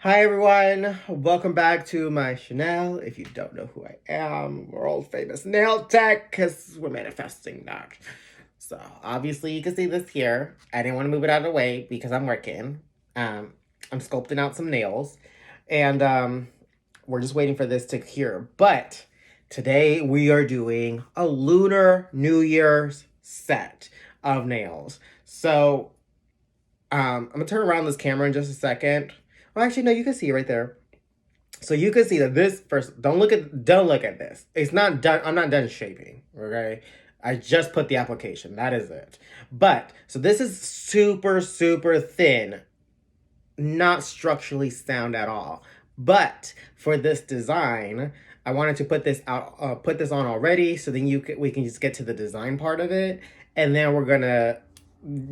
Hi everyone, welcome back to my channel. If you don't know who I am, world famous nail tech, because we're manifesting that. So obviously you can see this here. I didn't want to move it out of the way because I'm working. I'm sculpting out some nails and we're just waiting for this to cure. But today we are doing a Lunar New Year's set of nails. So I'm gonna turn around this camera in just a second. Well, actually, no, you can see it right there. So you can see that this first. Don't look at this. It's not done. I'm not done shaping. Okay, I just put the application. That is it. But so this is super super thin, not structurally sound at all. But for this design, I wanted to put this out, put this on already, so then we can just get to the design part of it, and then we're gonna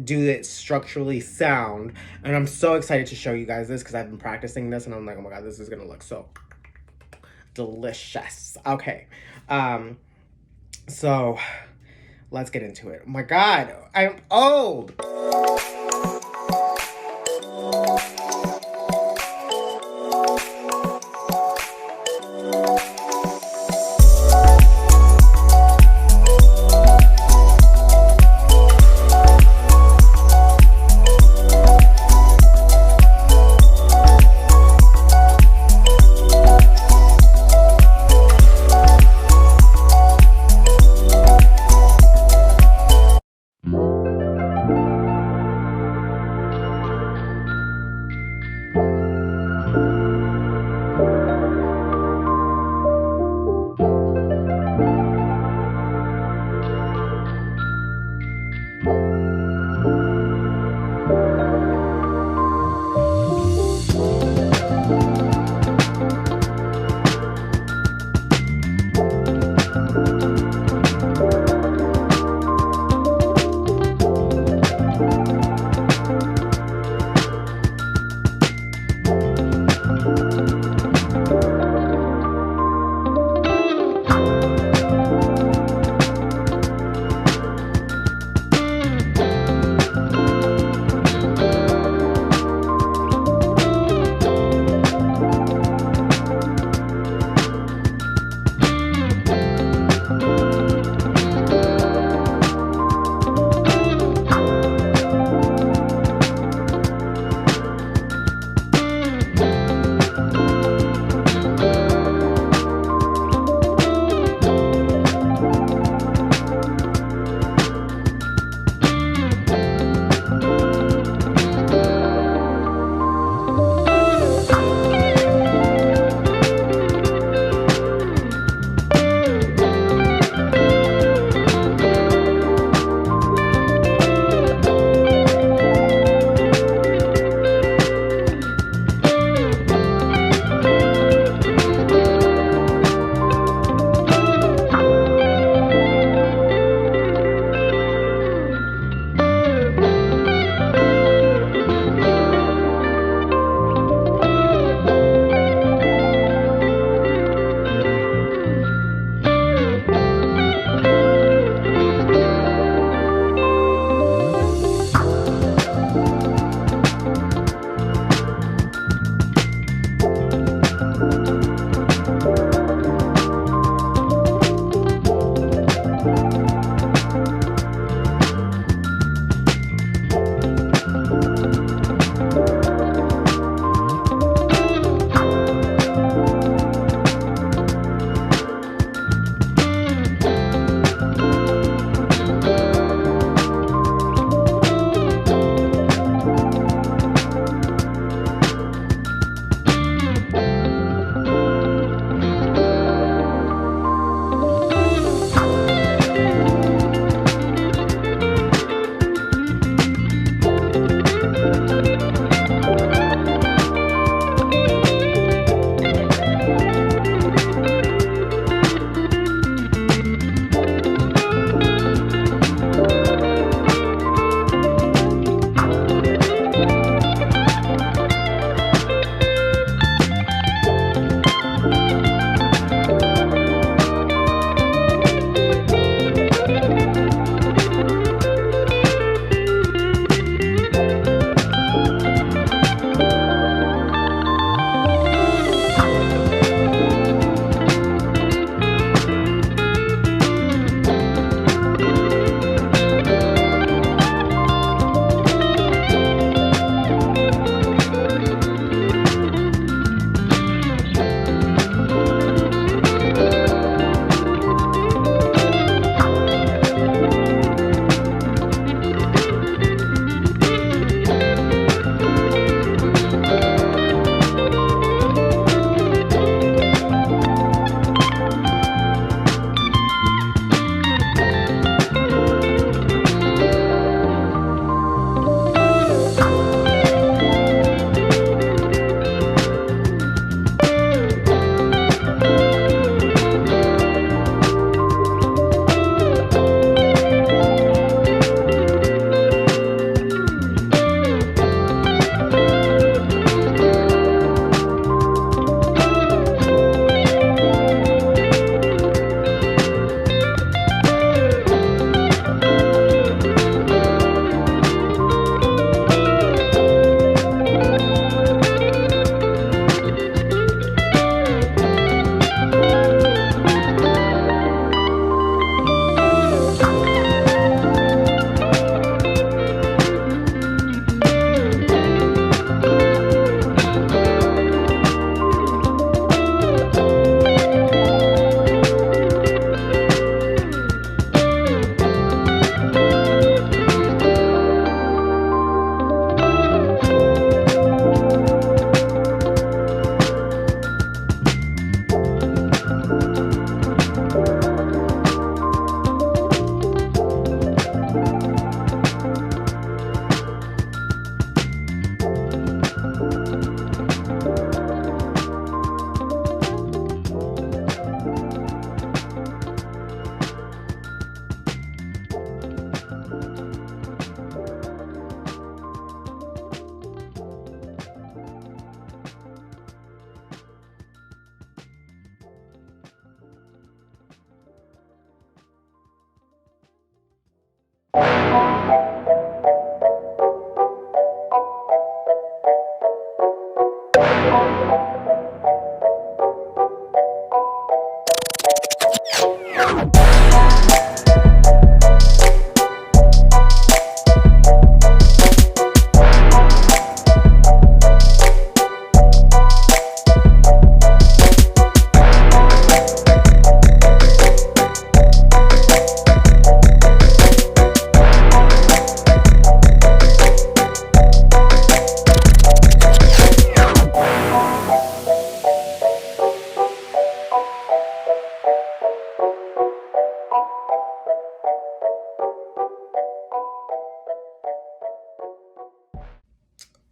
do it structurally sound. And I'm so excited to show you guys this because I've been practicing this, and I'm like, oh my god, this is gonna look so delicious. Okay, so let's get into it. Oh my god, I'm old.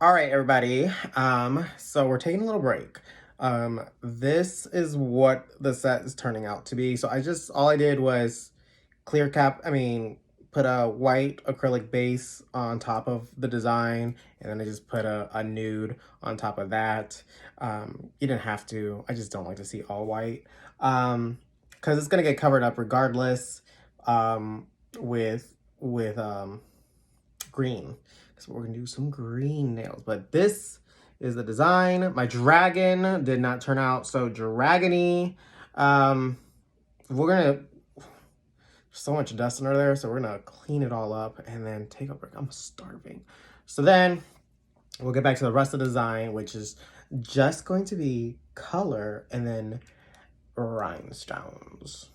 All right, everybody. So we're taking a little break. This is what the set is turning out to be. So all I did was put a white acrylic base on top of the design, and then I just put a nude on top of that. You didn't have to. I just don't like to see all white. Because it's gonna get covered up regardless. With green. So we're gonna do some green nails. But this is the design. My dragon did not turn out so dragony. We're gonna so much dust under there, so we're gonna clean it all up and then take a break. I'm starving. So then we'll get back to the rest of the design, which is just going to be color and then rhinestones.